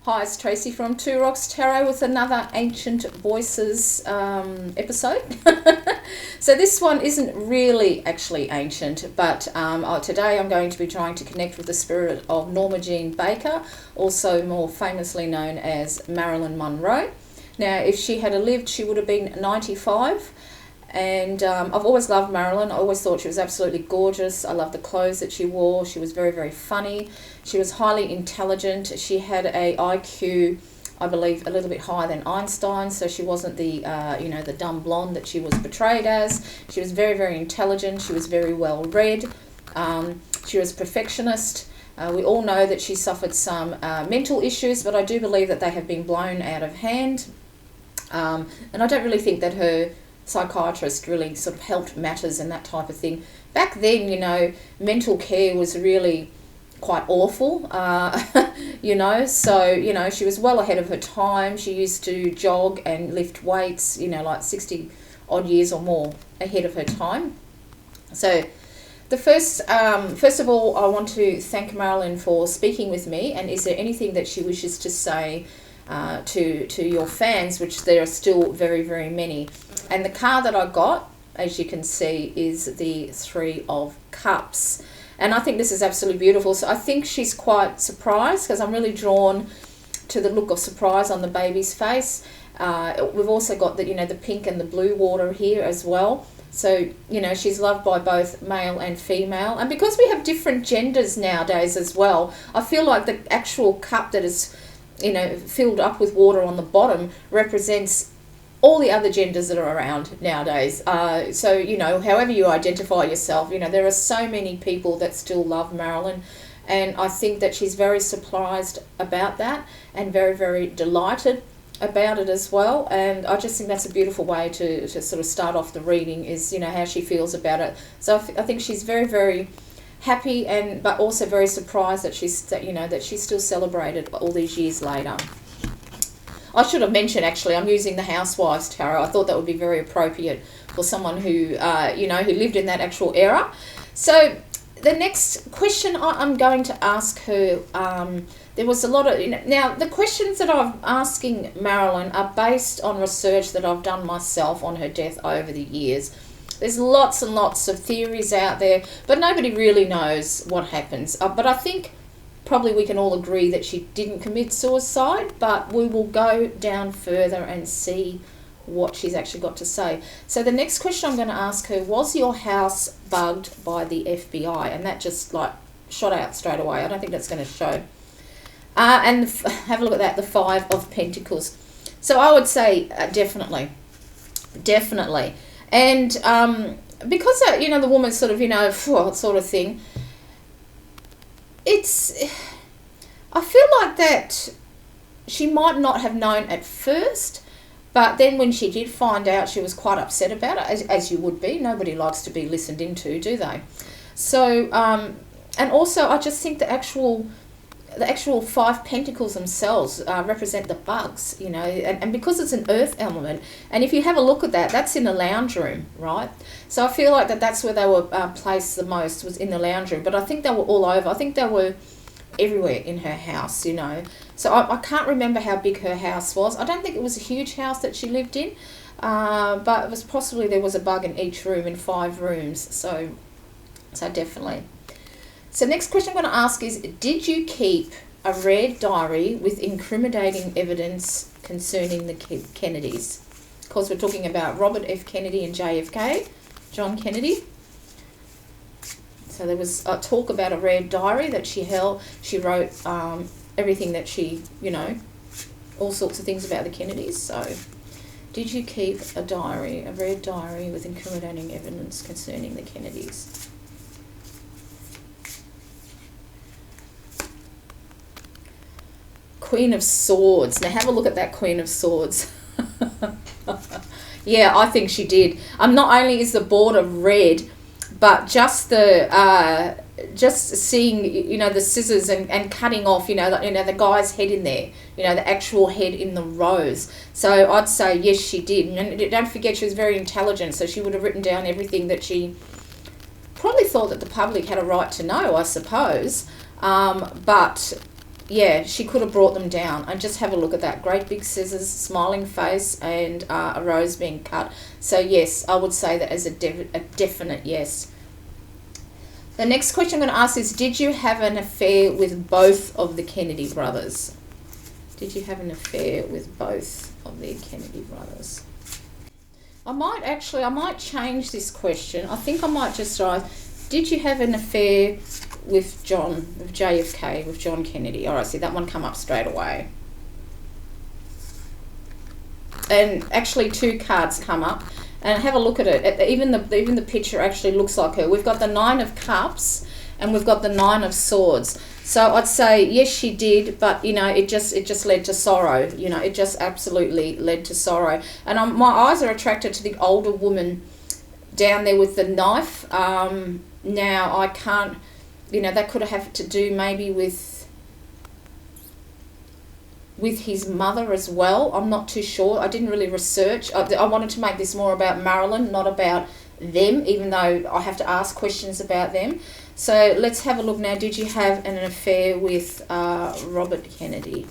Hi, it's Tracy from Two Rocks Tarot with another Ancient Voices episode. So this one isn't really actually ancient, but today I'm going to be trying to connect with the spirit of Norma Jean Baker, also more famously known as Marilyn Monroe. Now, if she had lived, she would have been 95. And I've always loved Marilyn. I always thought she was absolutely gorgeous. I loved the clothes that she wore. She was very, very funny. She was highly intelligent. She had a IQ, I believe, a little bit higher than Einstein. So she wasn't the, the dumb blonde that she was portrayed as. She was very, very intelligent. She was very well read. She was a perfectionist. We all know that she suffered some mental issues, but I do believe that they have been blown out of hand. And I don't really think that her psychiatrist really sort of helped matters and that type of thing. Back then, mental care was really quite awful, so, she was well ahead of her time. She used to jog and lift weights, like 60 odd years or more ahead of her time. So the first of all, I want to thank Marilyn for speaking with me, and is there anything that she wishes to say to your fans, which there are still very, very many. And the card that I got, as you can see, is the Three of Cups. And I think this is absolutely beautiful. So I think she's quite surprised, because I'm really drawn to the look of surprise on the baby's face. We've also got the pink and the blue water here as well. So, she's loved by both male and female. And because we have different genders nowadays as well, I feel like the actual cup that is filled up with water on the bottom represents all the other genders that are around nowadays. So, however you identify yourself, there are so many people that still love Marilyn. And I think that she's very surprised about that and very, very delighted about it as well. And I just think that's a beautiful way to sort of start off the reading, is, how she feels about it. So I think she's very, very happy, but also very surprised that she's still celebrated all these years later. I should have mentioned, actually, I'm using the Housewives Tarot. I thought that would be very appropriate for someone who who lived in that actual era. So the next question I'm going to ask her, there was a lot of now the questions that I'm asking Marilyn are based on research that I've done myself on her death over the years. There's lots and lots of theories out there, but nobody really knows what happens. But I think probably we can all agree that she didn't commit suicide, but we will go down further and see what she's actually got to say. So the next question I'm going to ask her, was your house bugged by the FBI? And that just shot out straight away. I don't think that's going to show. And have a look at that, the Five of Pentacles. So I would say definitely. And because, the woman sort of, sort of thing, I feel like that she might not have known at first, but then when she did find out, she was quite upset about it, as you would be. Nobody likes to be listened into, do they? So, and also I just think the actual Five Pentacles themselves represent the bugs, and because it's an earth element, and if you have a look at that, that's in the lounge room, right? So I feel like that's where they were placed the most, was in the lounge room, but I think they were all over. I think they were everywhere in her house, So I can't remember how big her house was. I don't think it was a huge house that she lived in, but it was possibly there was a bug in each room, in 5 rooms, so definitely. So next question I'm going to ask is, did you keep a red diary with incriminating evidence concerning the Kennedys? Of course, we're talking about Robert F. Kennedy and JFK, John Kennedy. So there was a talk about a red diary that she held. She wrote everything that she, all sorts of things about the Kennedys. So did you keep a red diary with incriminating evidence concerning the Kennedys? Queen of Swords. Now have a look at that Queen of Swords. Yeah, I think she did. Not only is the border red, but just the just seeing the scissors and cutting off the guy's head in there, the actual head in the rose. So I'd say yes, she did. And don't forget, she was very intelligent, so she would have written down everything that she probably thought that the public had a right to know, I suppose. But yeah, she could have brought them down. And just have a look at that. Great big scissors, smiling face, and a rose being cut. So yes, I would say that as a definite yes. The next question I'm going to ask is, did you have an affair with both of the Kennedy brothers? Did you have an affair with both of the Kennedy brothers? I might change this question. I think I might just write, did you have an affair with JFK, with John Kennedy? All right, see, that one come up straight away. And actually 2 cards come up. And have a look at it. Even the picture actually looks like her. We've got the 9 of Cups and we've got the 9 of Swords. So I'd say yes, she did, but you know, it just led to sorrow. You know, it just absolutely led to sorrow. And my eyes are attracted to the older woman down there with the knife. Now I can't. You know, that could have to do maybe with his mother as well. I'm not too sure. I didn't really research. I wanted to make this more about Marilyn, not about them, even though I have to ask questions about them. So let's have a look now. Did you have an affair with Robert Kennedy?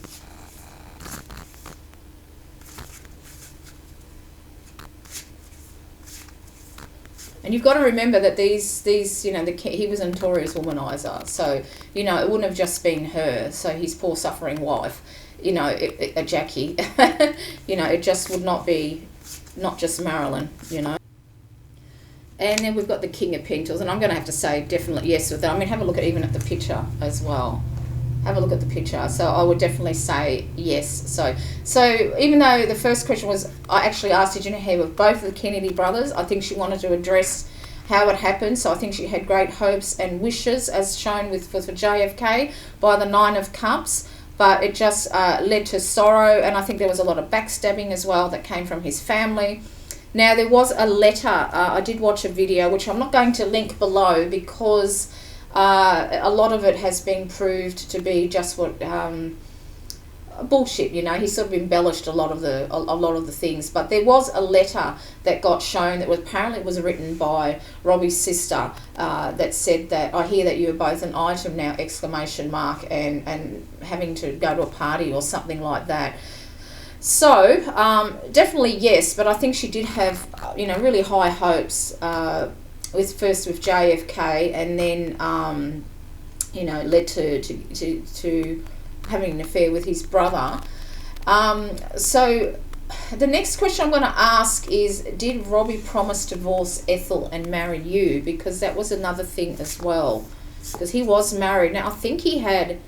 And you've got to remember that these you know, he was a notorious womanizer. So, you know, it wouldn't have just been her. So his poor suffering wife, you know, a Jackie, you know, it just would not be, not just Marilyn, you know. And then we've got the King of Pentacles, and I'm going to have to say definitely yes with that. I mean, have a look at the picture as well. Have a look at the picture. So I would definitely say yes. So even though the first question was, I actually asked, did you know her with both of the Kennedy brothers? I think she wanted to address how it happened. So I think she had great hopes and wishes, as shown with for JFK by the 9 of Cups. But it just led to sorrow, and I think there was a lot of backstabbing as well that came from his family. Now, there was a letter. I did watch a video, which I'm not going to link below because a lot of it has been proved to be just what bullshit. You know, he sort of embellished a lot of the things. But there was a letter that got shown that apparently was written by Robbie's sister that said that, I hear that you are both an item now, exclamation mark, and having to go to a party or something like that. So definitely yes, but I think she did have, you know, really high hopes with JFK, and then you know, led to having an affair with his brother. So the next question I'm going to ask is, did Robbie promise to divorce Ethel and marry you? Because that was another thing as well, because he was married. Now I think he had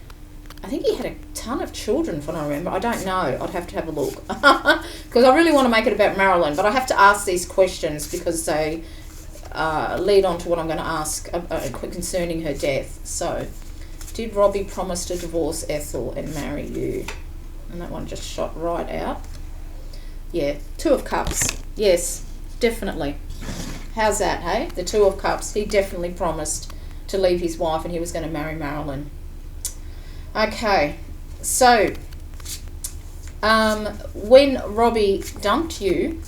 a ton of children, from what I remember. I don't know. I'd have to have a look. Because I really want to make it about Marilyn, but I have to ask these questions because they lead on to what I'm going to ask concerning her death. So, did Robbie promise to divorce Ethel and marry you? And that one just shot right out. Yeah, 2 of Cups. Yes, definitely. How's that, hey? The 2 of Cups. He definitely promised to leave his wife and he was going to marry Marilyn. Okay, so when Robbie dumped you,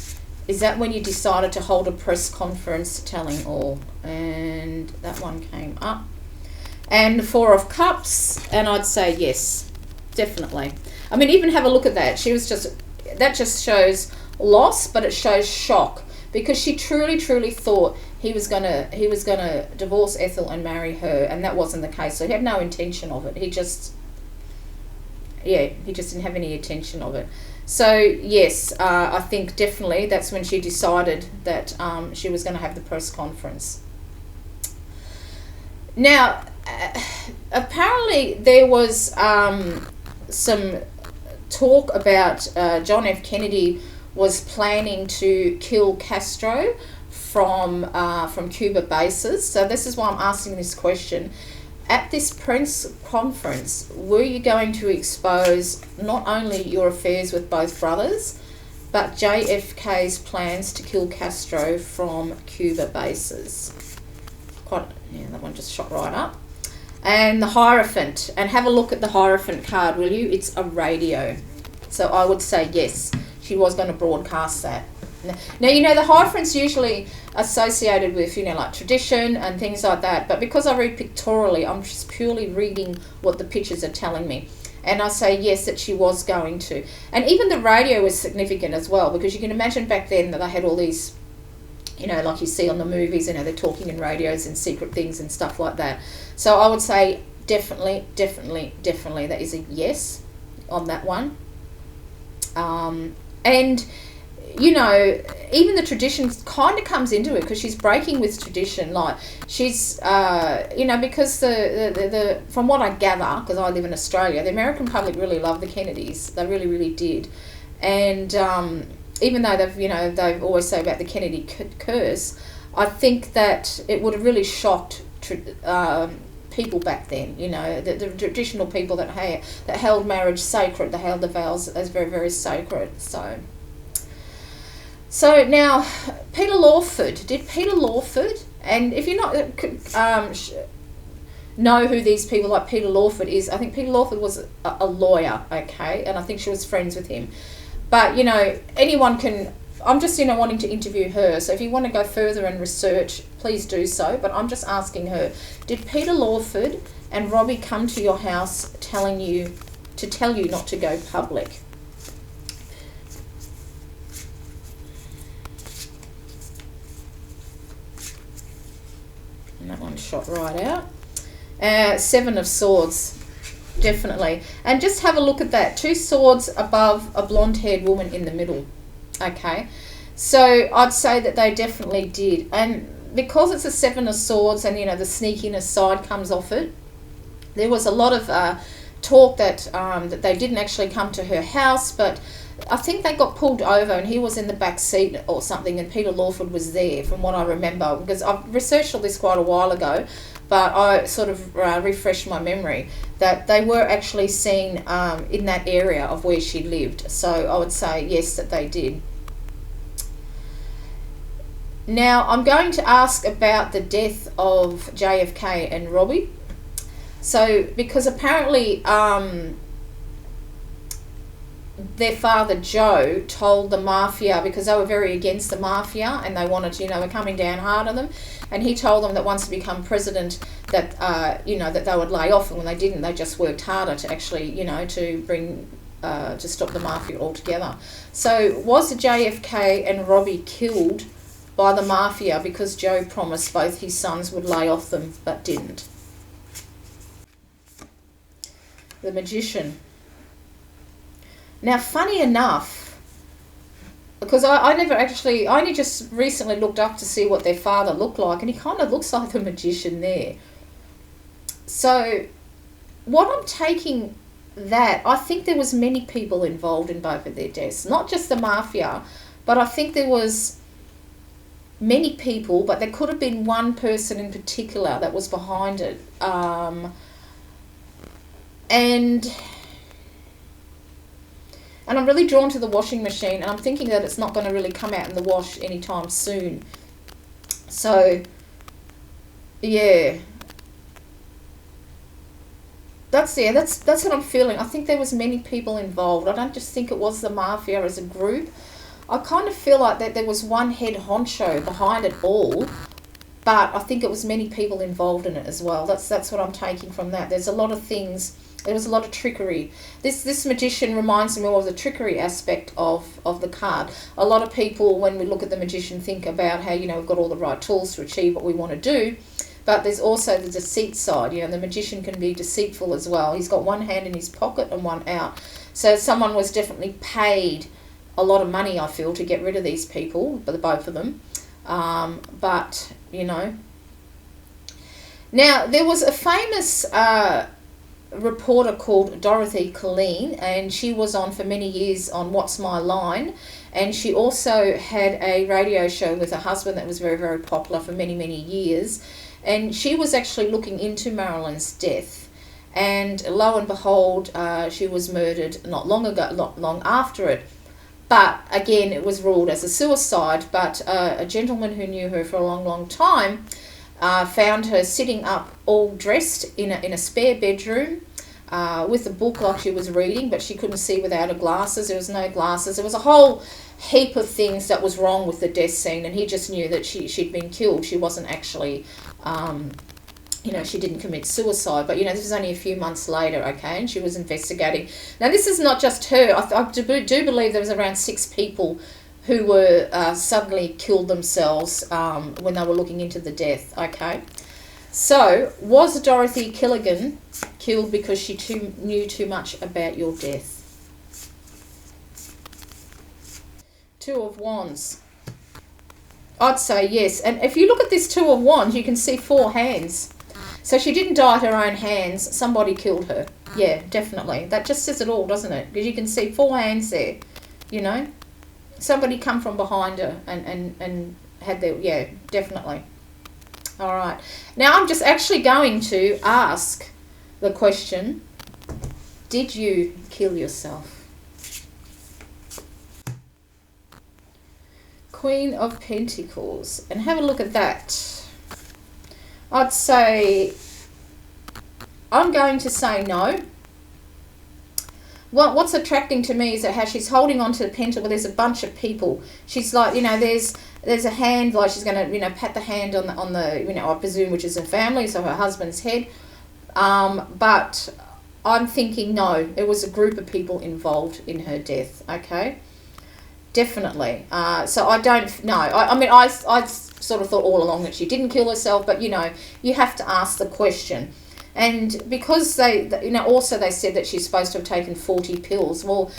is that when you decided to hold a press conference telling all? And that one came up. And the 4 of Cups, and I'd say yes, definitely. I mean, even have a look at that. That just shows loss, but it shows shock, because she truly thought he was gonna divorce Ethel and marry her, and that wasn't the case. So he had no intention of it. He just didn't have any intention of it. So yes, I think definitely that's when she decided that she was going to have the press conference. Now, apparently there was some talk about John F. Kennedy was planning to kill Castro from Cuba bases. So this is why I'm asking this question. At this press conference, were you going to expose not only your affairs with both brothers, but JFK's plans to kill Castro from Cuba bases? That one just shot right up. And the Hierophant, and have a look at the Hierophant card, will you? It's a radio. So I would say yes, she was going to broadcast that. Now, you know, the Hierophant's usually associated with, you know, like tradition and things like that, but because I read pictorially, I'm just purely reading what the pictures are telling me. And I say yes, that she was going to. And even the radio was significant as well, because you can imagine back then that they had all these, you know, like you see on the movies, you know, they're talking in radios and secret things and stuff like that. So I would say definitely, definitely, definitely that is a yes on that one. And, you know, even the tradition kind of comes into it, because she's breaking with tradition. Like, she's, you know, because the from what I gather, because I live in Australia, the American public really loved the Kennedys. They really, really did. And even though they've always say about the Kennedy curse, I think that it would have really shocked people back then. You know, the traditional people that held marriage sacred, they held the vows as very, very sacred. So now, Peter Lawford. Did Peter Lawford, and if you're not know who these people like Peter Lawford is, I think Peter Lawford was a lawyer, okay, and I think she was friends with him. But, you know, anyone can, I'm just, you know, wanting to interview her. So if you want to go further and research, please do so. But I'm just asking her, did Peter Lawford and Robbie come to your house tell you not to go public? And that one shot right out. Seven of Swords. Definitely. And just have a look at that. 2 swords above a blonde-haired woman in the middle. Okay. So I'd say that they definitely did. And because it's a 7 of Swords and, you know, the sneakiness side comes off it, there was a lot of talk that they didn't actually come to her house, but I think they got pulled over and he was in the back seat or something, and Peter Lawford was there, from what I remember, because I've researched all this quite a while ago, but I sort of refreshed my memory that they were actually seen in that area of where she lived. So I would say yes, that they did. Now I'm going to ask about the death of JFK and Robbie. So because apparently their father Joe told the mafia, because they were very against the mafia and they wanted to, you know, were coming down hard on them, and he told them that once he become president that you know, that they would lay off, and when they didn't, they just worked harder to actually, you know, to bring to stop the mafia altogether. So was JFK and Robbie killed by the mafia because Joe promised both his sons would lay off them but didn't? The Magician. Now, funny enough, because I only just recently looked up to see what their father looked like, and he kind of looks like the Magician there. So, what I'm taking that, I think there was many people involved in both of their deaths. Not just the mafia, but I think there was many people, but there could have been one person in particular that was behind it. And I'm really drawn to the washing machine, and I'm thinking that it's not going to really come out in the wash anytime soon. So, yeah. That's what I'm feeling. I think there was many people involved. I don't just think it was the mafia as a group. I kind of feel like that there was one head honcho behind it all, but I think it was many people involved in it as well. That's what I'm taking from that. There's a lot of things. There was a lot of trickery. This Magician reminds me more of the trickery aspect of the card. A lot of people, when we look at the Magician, think about how, you know, we've got all the right tools to achieve what we want to do, but there's also the deceit side. You know, the Magician can be deceitful as well. He's got one hand in his pocket and one out. So someone was definitely paid a lot of money, I feel, to get rid of these people, the both of them. But, you know. Now, there was a famous reporter called Dorothy Colleen, and she was on for many years on What's My Line, and she also had a radio show with her husband that was very, very popular for many, many years, and she was actually looking into Marilyn's death, and lo and behold, she was murdered not long after it. But again, it was ruled as a suicide, but a gentleman who knew her for a long, long time found her sitting up all dressed in a spare bedroom with a book like she was reading, but she couldn't see without her glasses. There was no glasses. There was a whole heap of things that was wrong with the death scene, and he just knew that she'd been killed. She wasn't actually you know, she didn't commit suicide, but, you know, this was only a few months later, okay, and she was investigating. Now, this is not just her. I do believe there was around 6 people who were suddenly killed themselves when they were looking into the death, okay. So, was Dorothy Killigan killed because she knew too much about your death? 2 of Wands. I'd say yes. And if you look at this 2 of Wands, you can see 4 hands. So she didn't die at her own hands. Somebody killed her. Yeah, definitely. That just says it all, doesn't it? Because you can see 4 hands there, you know. Somebody come from behind her and had their... Yeah, definitely. All right. Now I'm just actually going to ask the question, did you kill yourself? Queen of Pentacles. And have a look at that. I'd say, I'm going to say no. Well, what's attracting to me is that how she's holding on to the pentacle. There's a bunch of people. She's like, you know, there's a hand, like she's going to, you know, pat the hand on the, you know, I presume, which is her family, so her husband's head. But I'm thinking no, it was a group of people involved in her death, okay? Definitely. So I don't know. I mean, I sort of thought all along that she didn't kill herself, but, you know, you have to ask the question. And because they, you know, also they said that she's supposed to have taken 40 pills. Well,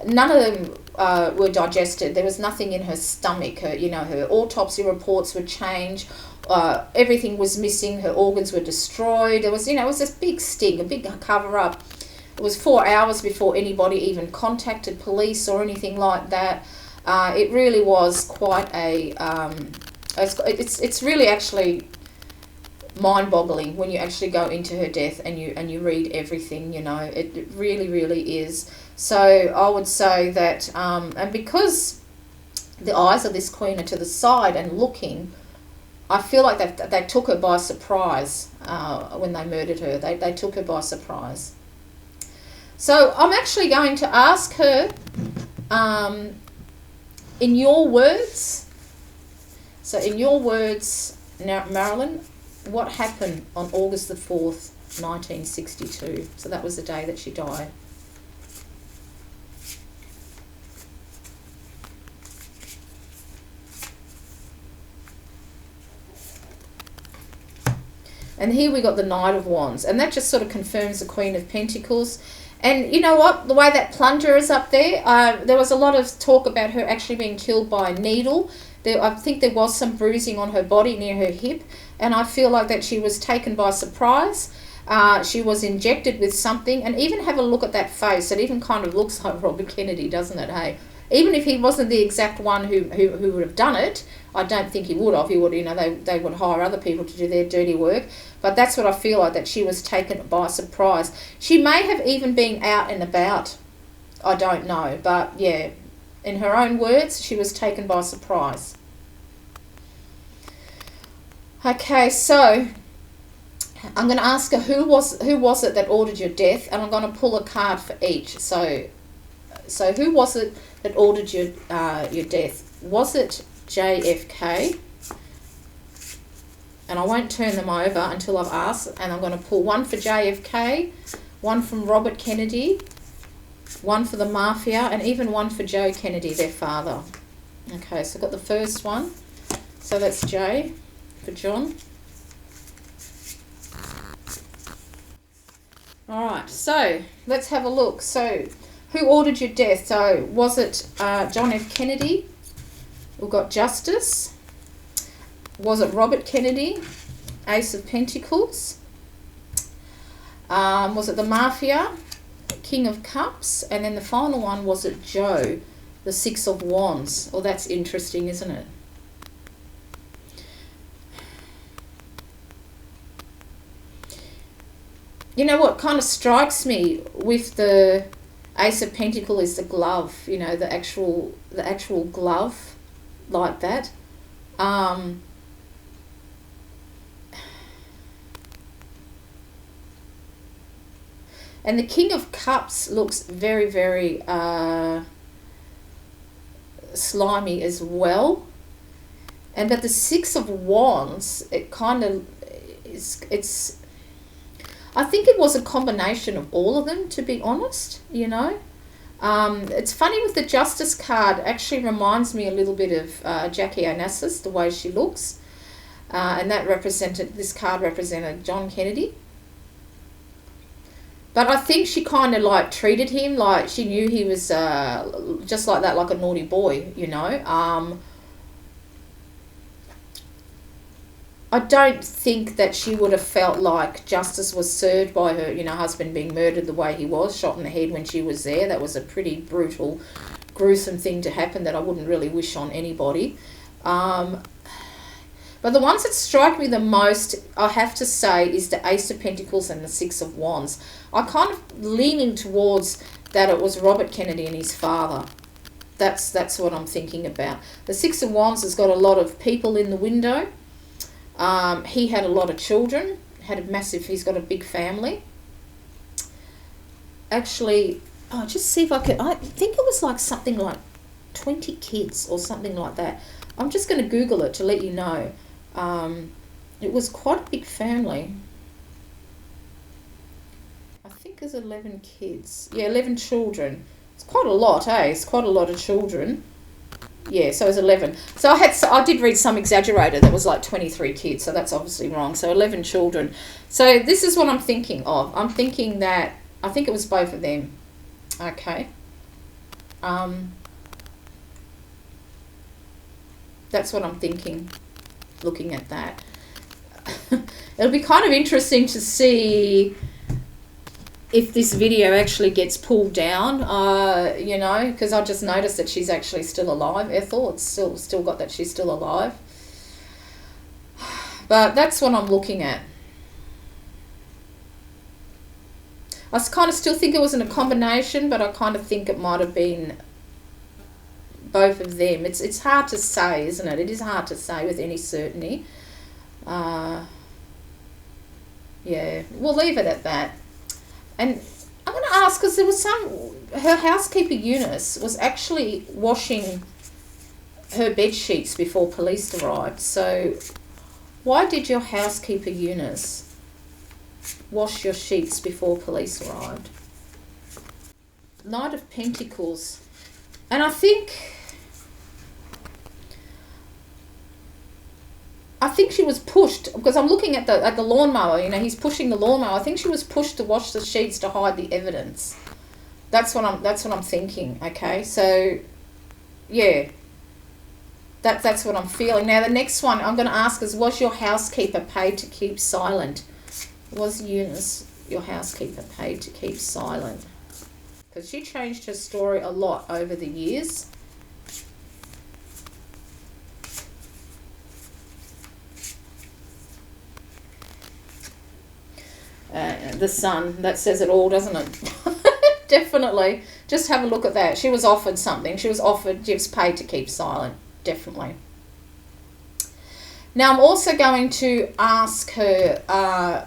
none of them were digested. There was nothing in her stomach. Her, you know, her autopsy reports were changed. Everything was missing. Her organs were destroyed. It was, you know, it was this big sting, a big cover-up. It was 4 hours before anybody even contacted police or anything like that. It really was quite a... it's really actually mind-boggling when you actually go into her death and you read everything, you know. It really, really is. So I would say that... and because the eyes of this queen are to the side and looking, I feel like they took her by surprise when they murdered her. They took her by surprise. So I'm actually going to ask her, in your words, so in your words, now, Marilyn, what happened on August the 4th, 1962? So that was the day that she died. And here we got the Knight of Wands, and that just sort of confirms the Queen of Pentacles. And you know what? The way that plunger is up there, there was a lot of talk about her actually being killed by a needle. I think there was some bruising on her body near her hip, and I feel like that she was taken by surprise. She was injected with something, and even have a look at that face. It even kind of looks like Robert Kennedy, doesn't it? Hey, even if he wasn't the exact one who would have done it, I don't think he would have. He would, you know, they would hire other people to do their dirty work. But that's what I feel like, that she was taken by surprise. She may have even been out and about. I don't know. But, yeah, in her own words, she was taken by surprise. Okay, so I'm going to ask her who was it that ordered your death, and I'm going to pull a card for each. So who was it that ordered your death? Was it JFK? And I won't turn them over until I've asked, and I'm going to pull one for JFK, one from Robert Kennedy, one for the Mafia, and even one for Joe Kennedy, their father. Okay, so I've got the first one. So that's J for John. Alright, so let's have a look. So who ordered your death? So was it John F. Kennedy? We've got Justice. Was it Robert Kennedy? Ace of Pentacles. Was it the Mafia? King of Cups. And then the final one, was it Joe? The Six of Wands. Well, that's interesting, isn't it? You know what kind of strikes me with the Ace of Pentacles is the glove, you know, the actual glove, like that. And the King of Cups looks very, very slimy as well. But the Six of Wands, it kind of it's I think it was a combination of all of them, to be honest, you know. It's funny with the Justice card, actually reminds me a little bit of Jackie Onassis, the way she looks. And this card represented John Kennedy. But I think she kind of like treated him like she knew he was just like that, like a naughty boy, you know. I don't think that she would have felt like justice was served by her, you know, husband being murdered the way he was, shot in the head when she was there. That was a pretty brutal, gruesome thing to happen that I wouldn't really wish on anybody. But the ones that strike me the most, I have to say, is the Ace of Pentacles and the Six of Wands. I'm kind of leaning towards that it was Robert Kennedy and his father. That's what I'm thinking about. The Six of Wands has got a lot of people in the window. He had a lot of children, he's got a big family. Actually, just see if I think it was like something like 20 kids or something like that. I'm just going to Google it to let you know. It was quite a big family. I think there's 11 kids. Yeah, 11 children. It's quite a lot, eh? It's quite a lot of children. Yeah, so it was 11. So I did read some exaggerated that was like 23 kids, so that's obviously wrong. So 11 children. So this is what I'm thinking of. I'm thinking that, I think it was both of them. Okay. That's what I'm thinking, looking at that. It'll be kind of interesting to see if this video actually gets pulled down, you know, because I just noticed that she's actually still alive. Ethel, it's still got that she's still alive. But that's what I'm looking at. I kind of still think it wasn't a combination, but I kind of think it might have been both of them. It's hard to say, isn't it? It is hard to say with any certainty. Yeah, we'll leave it at that. And I'm going to ask, because there was her housekeeper Eunice was actually washing her bed sheets before police arrived. So why did your housekeeper Eunice wash your sheets before police arrived? Knight of Pentacles. And I think she was pushed, because I'm looking at the lawnmower, you know, he's pushing the lawnmower. I think she was pushed to wash the sheets to hide the evidence. That's what I'm thinking, okay? So yeah. That's what I'm feeling. Now the next one I'm going to ask is, was your housekeeper paid to keep silent? Was Eunice, your housekeeper, paid to keep silent? Because she changed her story a lot over the years. The Sun, that says it all, doesn't it? Definitely. Just have a look at that. She was offered something. She was paid to keep silent. Definitely. Now I'm also going to ask her,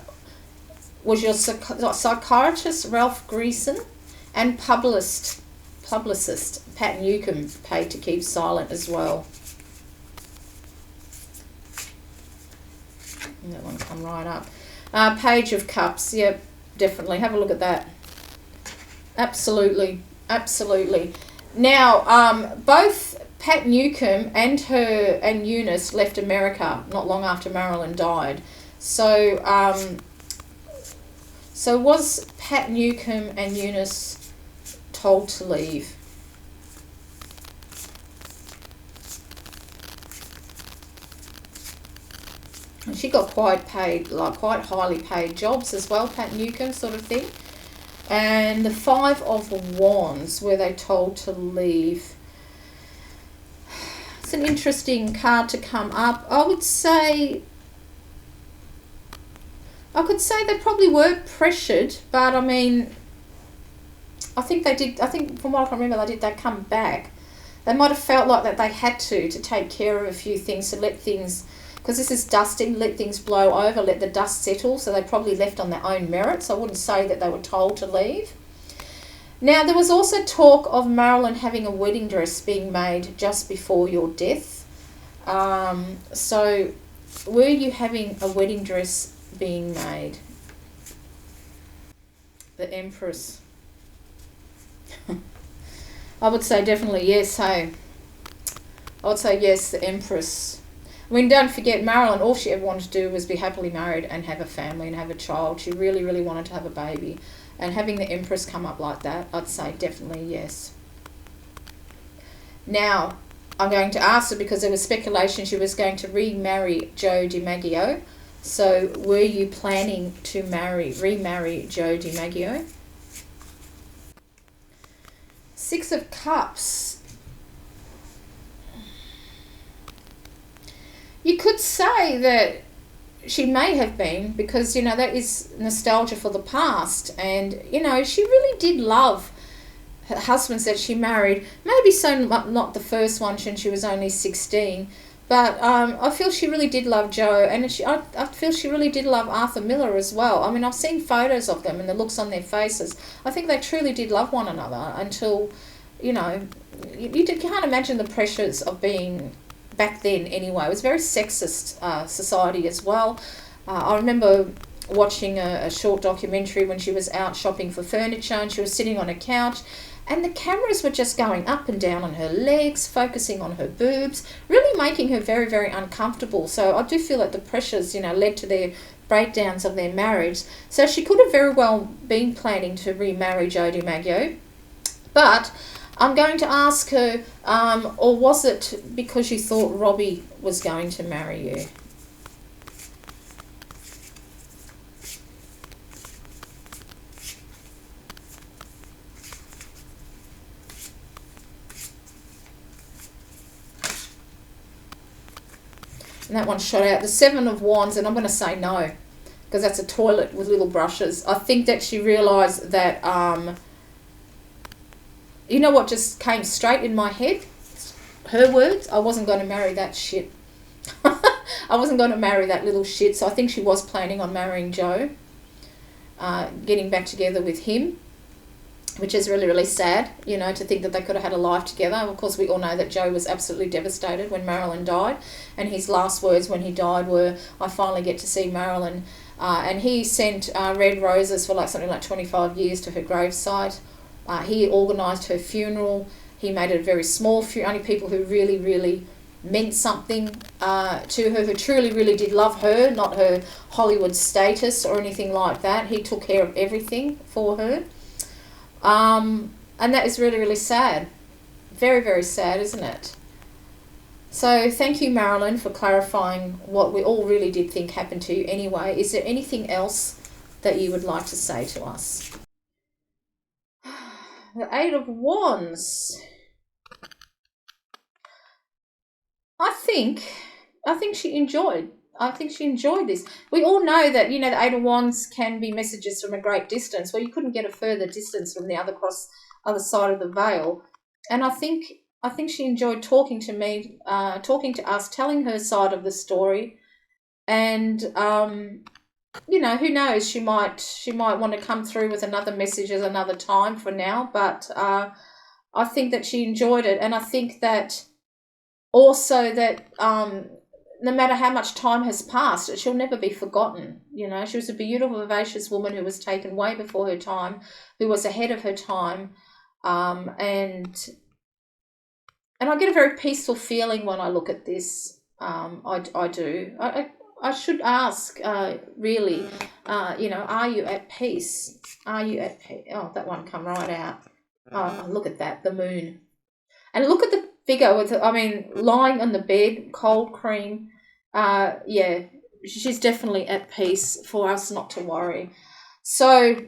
was your psychiatrist Ralph Greason and publicist Pat Newcomb paid to keep silent as well? And that one come right up. Page of Cups, yep, definitely. Have a look at that. Absolutely, absolutely. Now, both Pat Newcomb and Eunice left America not long after Marilyn died. So, was Pat Newcomb and Eunice told to leave? And she got quite highly paid jobs as well, Pat Newcomb, sort of thing. And the Five of Wands, were they told to leave? It's an interesting card to come up. I could say they probably were pressured, but I mean, I think they did. I think from what I can remember, they come back. They might have felt like that they had to take care of a few things, to let things, because this is dusting, let things blow over, let the dust settle. So they probably left on their own merits. I wouldn't say that they were told to leave. Now, there was also talk of Marilyn having a wedding dress being made just before your death. So were you having a wedding dress being made. The Empress. I would say definitely yes, hey. I would say yes, the Empress. I mean, don't forget, Marilyn, all she ever wanted to do was be happily married and have a family and have a child. She really, really wanted to have a baby. And having the Empress come up like that, I'd say definitely yes. Now, I'm going to ask her, because there was speculation she was going to remarry Joe DiMaggio. So, were you planning to remarry Joe DiMaggio? Six of Cups. You could say that she may have been, because, you know, that is nostalgia for the past. And, you know, she really did love her husbands that she married. Maybe so not the first one since she was only 16. But I feel she really did love Joe. And I feel she really did love Arthur Miller as well. I mean, I've seen photos of them and the looks on their faces. I think they truly did love one another until, you know, you can't imagine the pressures of being... back then anyway. It was a very sexist society as well. I remember watching a short documentary when she was out shopping for furniture, and she was sitting on a couch, and the cameras were just going up and down on her legs, focusing on her boobs, really making her very, very uncomfortable. So I do feel that the pressures, you know, led to their breakdowns of their marriage. So she could have very well been planning to remarry Joe DiMaggio, but I'm going to ask her, or was it because you thought Robbie was going to marry you? And that one shot out. The Seven of Wands, and I'm going to say no, because that's a toilet with little brushes. I think that she realised that... you know what just came straight in my head? Her words, I wasn't going to marry that shit. I wasn't going to marry that little shit. So I think she was planning on marrying Joe, getting back together with him, which is really, really sad, you know, to think that they could have had a life together. Of course, we all know that Joe was absolutely devastated when Marilyn died, and his last words when he died were, "I finally get to see Marilyn." And he sent red roses for like something like 25 years to her gravesite. He organised her funeral. He made it a very small funeral. Only people who really, really meant something to her, who truly, really did love her, not her Hollywood status or anything like that. He took care of everything for her. And that is really, really sad. Very, very sad, isn't it? So thank you, Marilyn, for clarifying what we all really did think happened to you anyway. Is there anything else that you would like to say to us? The Eight of Wands. I think she enjoyed. I think she enjoyed this. We all know that, you know, the Eight of Wands can be messages from a great distance. Well, you couldn't get a further distance from the other side of the veil. And I think she enjoyed talking to me, talking to us, telling her side of the story. And you know, who knows? She might want to come through with another message at another time for now. But I think that she enjoyed it, and I think that also that no matter how much time has passed, she'll never be forgotten. You know, she was a beautiful, vivacious woman who was taken way before her time, who was ahead of her time, and I get a very peaceful feeling when I look at this. I do. I should ask, really, you know, are you at peace? Are you at peace? Oh, that one come right out. Oh, look at that, the moon. And look at the figure with, lying on the bed, cold cream. Yeah, she's definitely at peace, for us not to worry. So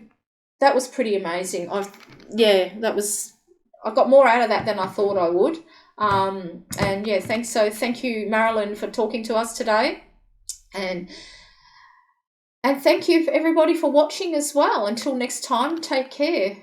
that was pretty amazing. I got more out of that than I thought I would. And yeah, thank you, Marilyn, for talking to us today. And thank you for everybody for watching as well. Until next time, take care.